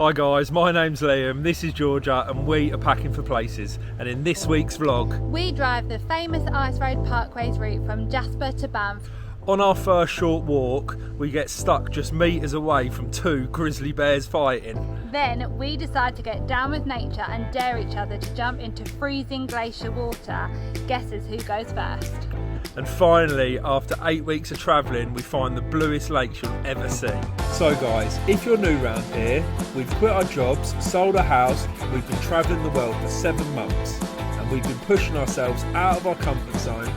Hi guys, my name's Liam, this is Georgia and we are packing for places, and in this week's vlog we drive the famous Ice Road Parkways route from Jasper to Banff. On our first short walk we get stuck just metres away from two grizzly bears fighting. Then we decide to get down with nature and dare each other to jump into freezing glacier water. Guesses who goes first? And finally, after 8 weeks of travelling, we find the bluest lakes you'll ever see. So guys, if you're new around here, we've quit our jobs, sold a house, we've been travelling the world for 7 months, and we've been pushing ourselves out of our comfort zone,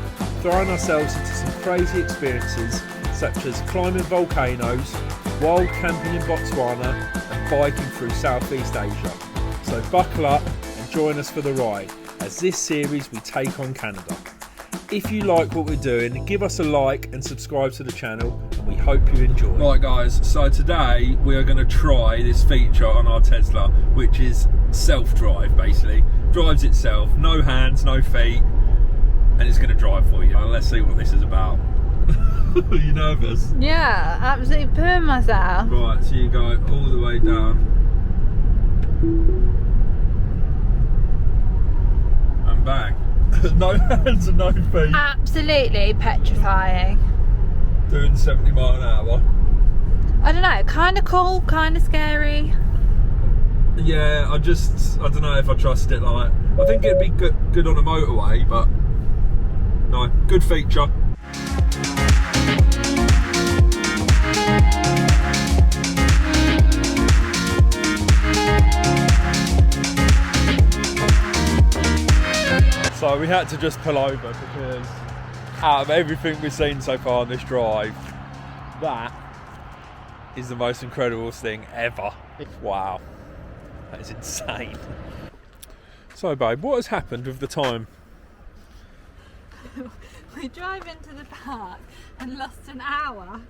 throwing ourselves into some crazy experiences such as climbing volcanoes, wild camping in Botswana, and biking through Southeast Asia. So buckle up and join us for the ride, as this series we take on Canada. If you like what we're doing, give us a like and subscribe to the channel, and we hope you enjoy. Right guys, so today we are going to try this feature on our Tesla, which is self-drive basically. Drives itself, no hands, no feet, and it's going to drive for you. Let's see what this is about. Are you nervous? Yeah, absolutely pooing myself. Right, so you go all the way down. And bang. No hands and no feet. Absolutely petrifying. Doing 70 mile an hour. I don't know, kind of cool, kind of scary. Yeah, I don't know if I trust it. Like, I think it'd be good on a motorway, but no, good feature. So we had to just pull over because out of everything we've seen so far on this drive, that is the most incredible thing ever. Wow, that is insane. So babe, what has happened with the time? We drove into the park and lost an hour.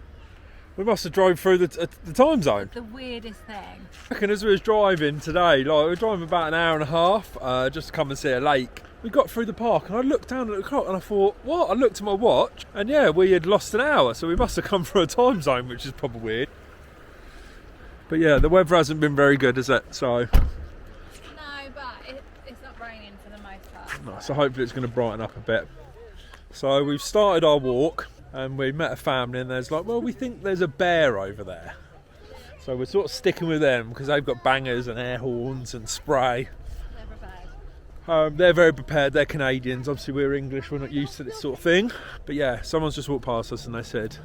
We must have drove through the time zone. The weirdest thing. I reckon as we was driving today, like we were driving about an hour and a half just to come and see a lake. We got through the park and I looked down at the clock and I thought, what? I looked at my watch and yeah, we had lost an hour, so we must have come through a time zone, which is probably weird. But yeah, the weather hasn't been very good, has it? So no, but it's not raining for the most part. no, so hopefully it's going to brighten up a bit. So we've started our walk and we met a family and there's like, well, we think there's a bear over there. So we're sort of sticking with them because they've got bangers and air horns and spray. They're very prepared, they're Canadians, obviously we're English, we're not used to this sort of thing. But yeah, someone's just walked past us and they said,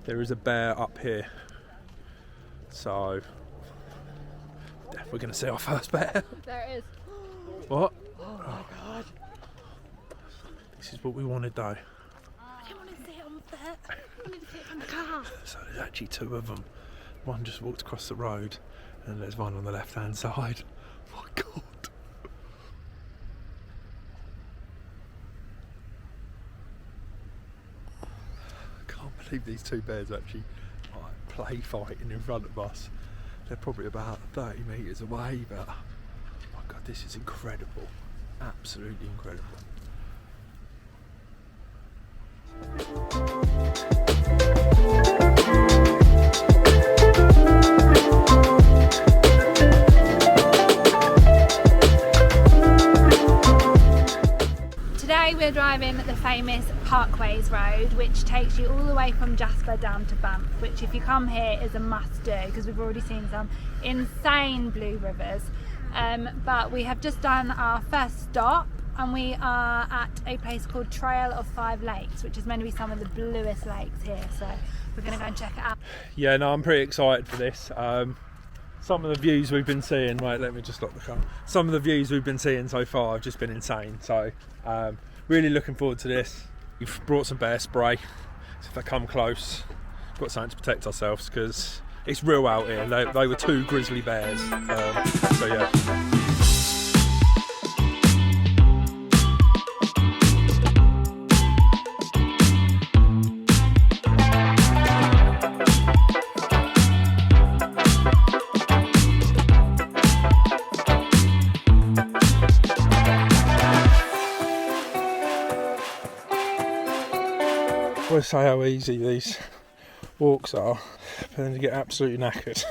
there is a bear up here. So, yeah, we're going to see our first bear. There it is. What? Oh my god. This is what we wanted though. I didn't want to see it on the I wanted to see it from the car. So there's actually two of them. One just walked across the road and there's one on the left hand side. Oh my god. These two bears actually play fighting in front of us. They're probably about 30 metres away, but oh my god, this is incredible. Absolutely incredible. Today we're driving the famous Parkways road, which takes you all the way from Jasper down to Banff, which if you come here is a must do because we've already seen some insane blue rivers. But we have just done our first stop and we are at a place called Trail of Five Lakes, which is meant to be some of the bluest lakes here, so we're going to go and check it out. Yeah, no, I'm pretty excited for this. Some of the views we've been seeing, wait, let me just lock the car. Some of the views we've been seeing so far have just been insane, so really looking forward to this. We've brought some bear spray, so if they come close, we've got something to protect ourselves because it's real out here. They were two grizzly bears, so yeah. I always say how easy these walks are, but then you get absolutely knackered.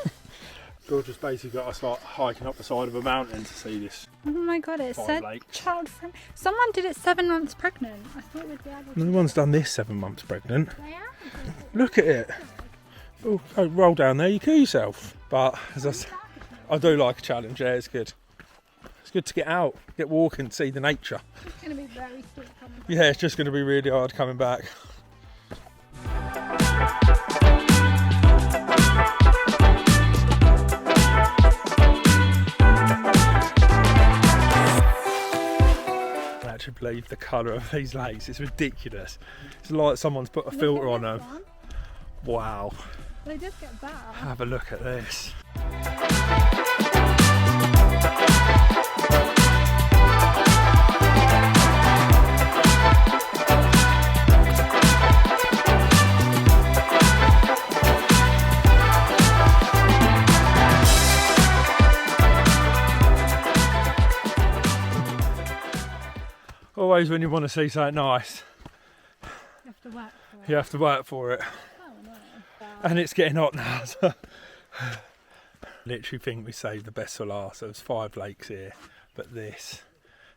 Georgia's basically got us like hiking up the side of a mountain to see this. Oh my god, it said child friendly. Someone did it 7 months pregnant. I thought we'd be able to. No one's done this 7 months pregnant. They are. Look at it. Oh, roll down there, you kill yourself. But as I said, I do like a challenge, yeah, it's good. It's good to get out, get walking, see the nature. It's going to be very steep coming back. Yeah, it's just going to be really hard coming back. I actually believe the colour of these lakes, it's ridiculous. It's like someone's put a filter on them. Wow. They just get better. Have a look at this. Always when you want to see something nice, You have to work for it. you have to work for it. Oh, no. And it's getting hot now. So literally think we saved the best for last. There's 5 lakes here, but this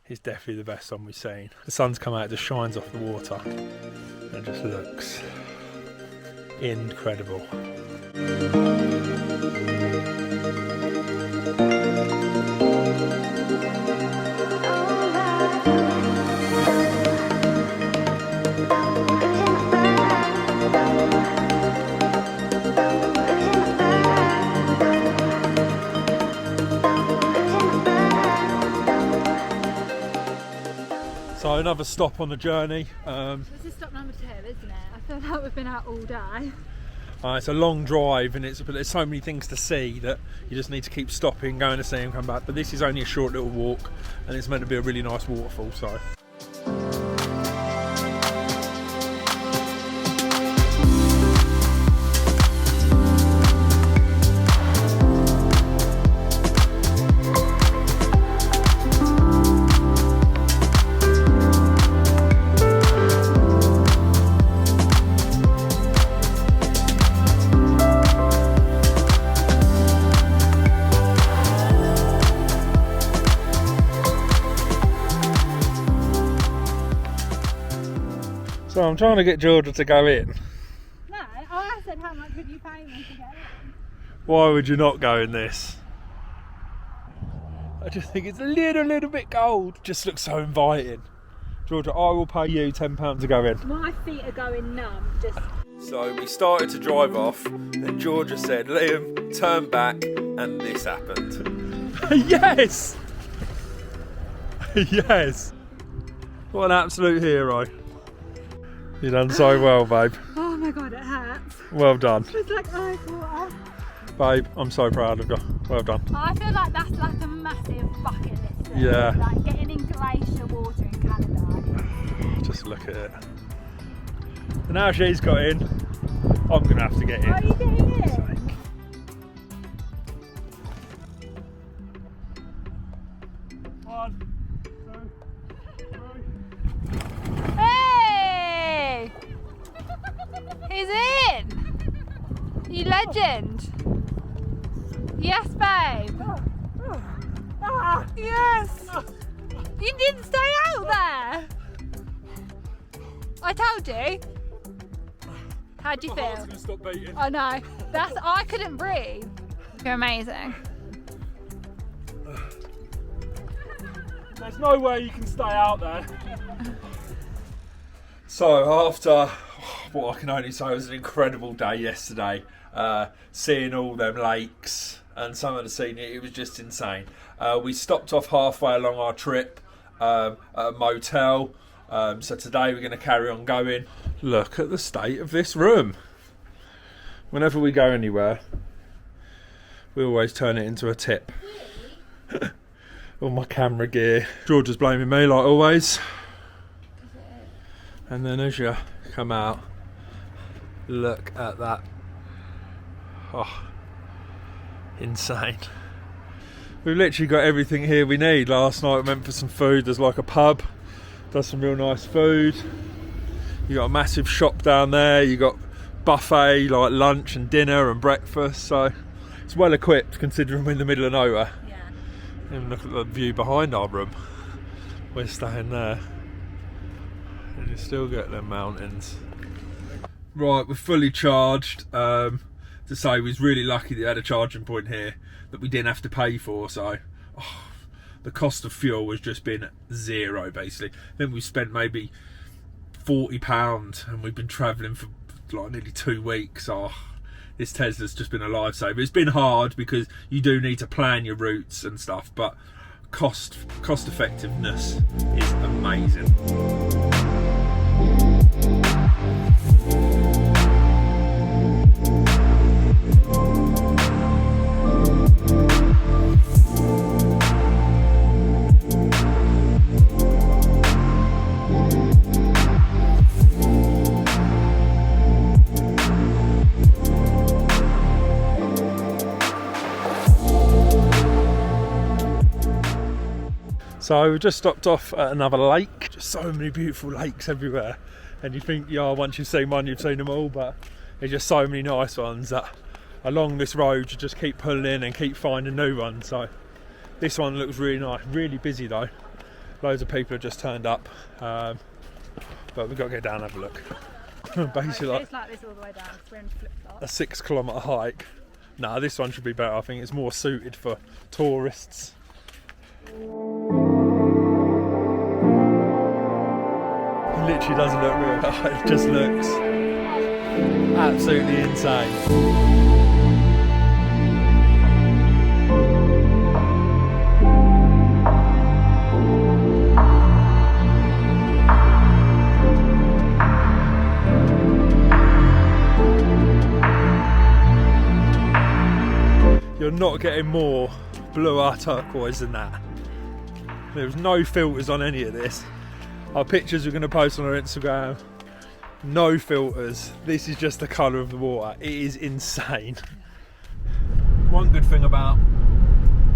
is definitely the best one we've seen. The sun's come out, it just shines off the water. It just looks incredible. So another stop on the journey. This is stop number 2, isn't it? I feel like we've been out all day. It's a long drive, but there's so many things to see that you just need to keep stopping, going to see and come back. But this is only a short little walk, and it's meant to be a really nice waterfall. So. So I'm trying to get Georgia to go in. No, I said how much would you pay me to get in? Why would you not go in this? I just think it's a little bit cold. Just looks so inviting. Georgia, I will pay you £10 to go in. My feet are going numb. Just. So we started to drive off, and Georgia said, Liam, turn back, and this happened. Yes! Yes! What an absolute hero. You've done so well, babe. Oh my god, it hurts. Well done. It's like ice water. Babe, I'm so proud of you. Well done. I feel like that's like a massive bucket list thing. Yeah. Like getting in glacier water in Canada. Just look at it. And now she's got in, I'm going to have to get in. Are you getting in? One, two, three. Hey! He's in! You legend! Yes, babe! Yes! You didn't stay out there! I told you! How do you My heart's feel? going to stop beating. I know. I couldn't breathe. You're amazing. There's no way you can stay out there. So after what I can only say was an incredible day yesterday, seeing all them lakes and some of the scenery, it was just insane. We stopped off halfway along our trip at a motel. So today we're going to carry on going. Look at the state of this room. Whenever we go anywhere, we always turn it into a tip. All my camera gear. Georgia's blaming me like always. And then as you come out, look at that. Oh, insane. We've literally got everything here we need. Last night we went for some food. There's like a pub, does some real nice food. You got a massive shop down there. You got buffet, like lunch and dinner and breakfast. So it's well equipped considering we're in the middle of nowhere. Yeah. And look at the view behind our room. We're staying there. And you still get them mountains. Right, we're fully charged. To say, we was really lucky that we had a charging point here that we didn't have to pay for, so the cost of fuel has just been zero basically. I think we spent maybe £40 and we've been travelling for like nearly 2 weeks. This Tesla's just been a lifesaver. It's been hard because you do need to plan your routes and stuff, but cost effectiveness is amazing. So we just stopped off at another lake. Just so many beautiful lakes everywhere, and you think, yeah, once you've seen one, you've seen them all, but there's just so many nice ones that along this road you just keep pulling in and keep finding new ones. So this one looks really nice, really busy though. Loads of people have just turned up, but we've got to get down and have a look. Basically, It's like this all the way down. We're in flip-flops. a 6 kilometre hike. Nah, this one should be better. I think it's more suited for tourists. It literally doesn't look real. It just looks absolutely insane. You're not getting more blue turquoise than that. There's no filters on any of this. Our pictures we're going to post on our Instagram, no filters. This is just the colour of the water. It is insane. One good thing about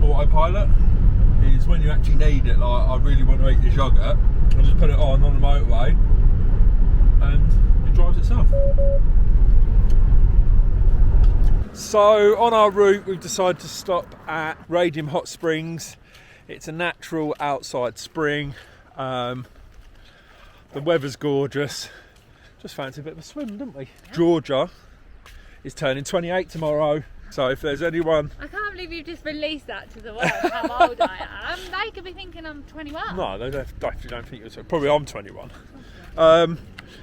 autopilot is when you actually need it, like I really want to eat this yogurt, I just put it on the motorway and it drives itself. So on our route we've decided to stop at Radium Hot Springs. It's a natural outside spring. The weather's gorgeous. Just fancy a bit of a swim, didn't we? Yeah. Georgia is turning 28 tomorrow. So if there's anyone... I can't believe you've just released that to the world, how old I am. They could be thinking I'm 21. No, they definitely don't think you're... Probably I'm 21.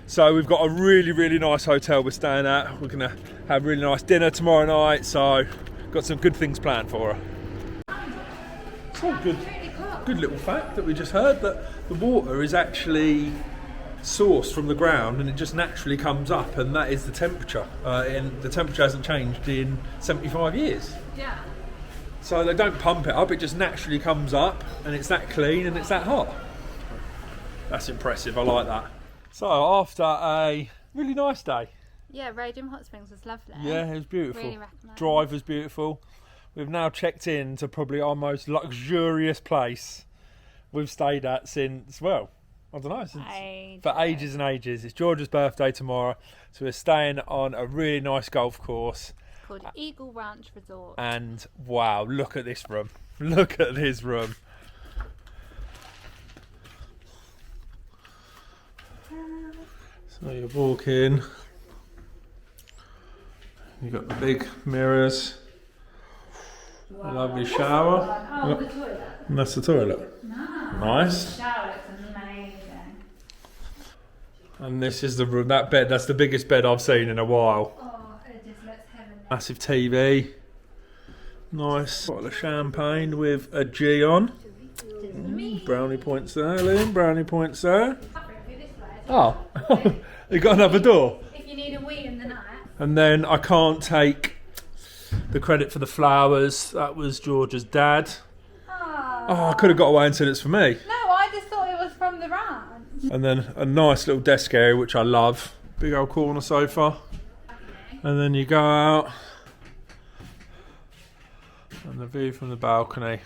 So we've got a really, really nice hotel we're staying at. We're going to have a really nice dinner tomorrow night. So got some good things planned for her. It's all good. Good little fact that we just heard, that the water is actually sourced from the ground and it just naturally comes up, and that is the temperature. And the temperature hasn't changed in 75 years. Yeah. So they don't pump it up, it just naturally comes up and it's that clean and it's that hot. That's impressive, I like that. So after a really nice day. Yeah, Radium Hot Springs was lovely. Yeah, it was beautiful. Really recommend. Drive was beautiful. We've now checked in to probably our most luxurious place we've stayed at since, well, I don't know, for ages and ages. It's Georgia's birthday tomorrow, so we're staying on a really nice golf course. Called Eagle Ranch Resort. And wow, look at this room. Look at this room. So you walk in, you've got the big mirrors. A lovely shower. Oh, the toilet. And that's the toilet. Nice. The shower looks amazing. And this is the room, that bed, that's the biggest bed I've seen in a while. Oh, it just looks heavenly. Massive TV. Nice bottle of champagne with a G on. Brownie points there, Liam. Brownie points there. Oh, you got another door. If you need a wee in the night. And then I can't take the credit for the flowers. That was Georgia's dad. Oh, I could have got away and said it's for me. No, I just thought it was from the ranch. And then a nice little desk area, which I love. Big old corner sofa. And then you go out. And the view from the balcony.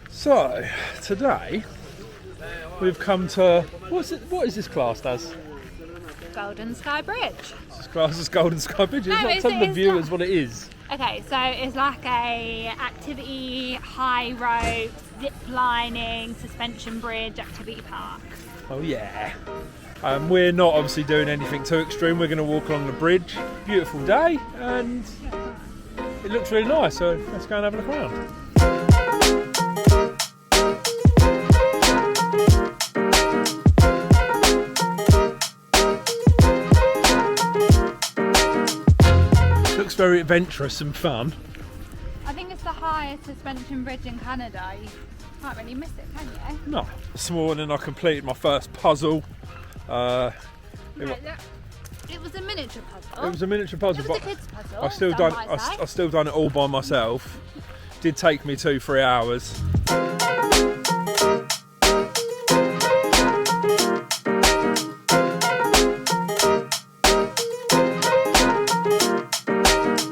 So, today we've come to... What is this classed as? Golden Sky Bridge. It's class as Golden Sky Bridge. It's No, not telling the viewers what it is. Okay, so it's like a activity, high ropes, zip lining, suspension bridge, activity park. Oh yeah. We're not obviously doing anything too extreme. We're going to walk along the bridge. Beautiful day, and it looks really nice. So let's go and have a look around. Looks very adventurous and fun. I think it's the highest suspension bridge in Canada. You can't really miss it, can you? No. This morning I completed my first puzzle. It was a miniature puzzle. It was a miniature puzzle, It was but a kid's puzzle. I still done it all by myself. Did take me 2-3 hours.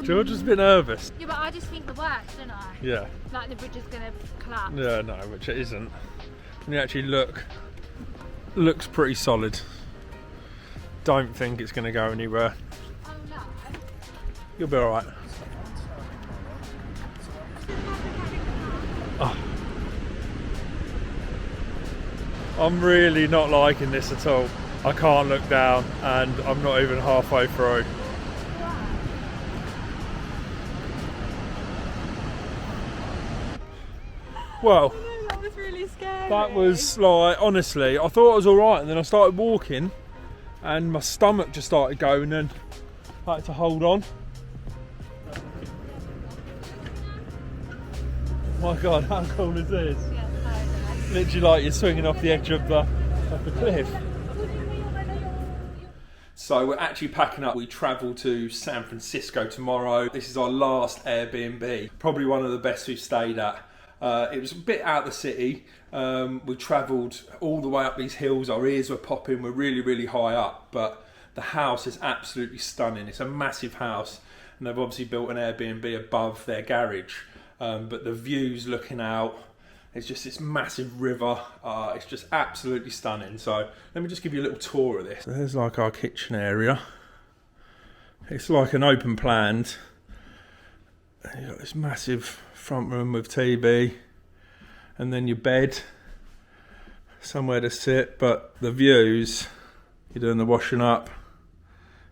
George has been nervous. Yeah, but I just think the worst, don't I? Yeah. Like the bridge is going to collapse. Yeah, no, which it isn't. When you actually look, looks pretty solid. Don't think it's going to go anywhere. Oh no. You'll be alright. Oh. I'm really not liking this at all. I can't look down and I'm not even halfway through. Well, That was really scary. that was like, honestly, I thought I was alright, and then I started walking and my stomach just started going and I had to hold on. My God, how cool is this? Yeah, so nice. Literally like you're swinging off the edge of the cliff. So we're actually packing up. We travel to San Francisco tomorrow. This is our last Airbnb, probably one of the best we've stayed at. It was a bit out of the city. We travelled all the way up these hills. Our ears were popping. We're really, really high up. But the house is absolutely stunning. It's a massive house. And they've obviously built an Airbnb above their garage. But the views looking out, it's just this massive river. It's just absolutely stunning. So let me just give you a little tour of this. So there's like our kitchen area. It's like an open planned. You've got this massive front room with TV, and then your bed, somewhere to sit. But the views, you're doing the washing up,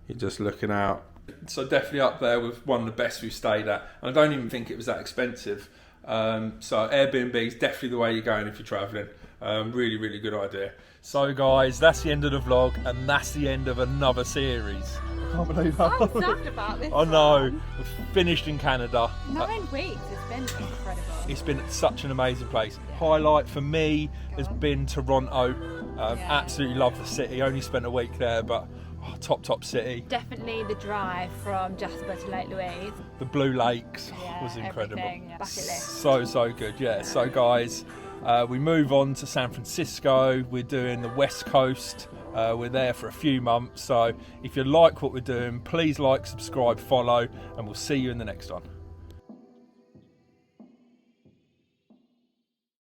you're just looking out. So definitely up there with one of the best we've stayed at. And I don't even think it was that expensive. So Airbnb is definitely the way you're going if you're travelling. Really, really good idea. So guys, that's the end of the vlog, and that's the end of another series. I can't believe that. I'm sad about this. I know. We've finished in Canada. 9 weeks, it's been incredible. It's been such an amazing place. Highlight for me has been Toronto. Absolutely love the city. Only spent a week there, but top city. Definitely the drive from Jasper to Lake Louise. The Blue Lakes was incredible. Bucket list. So good. Yeah. So guys, we move on to San Francisco. We're doing the West Coast. We're there for a few months. So if you like what we're doing, please like, subscribe, follow, and we'll see you in the next one.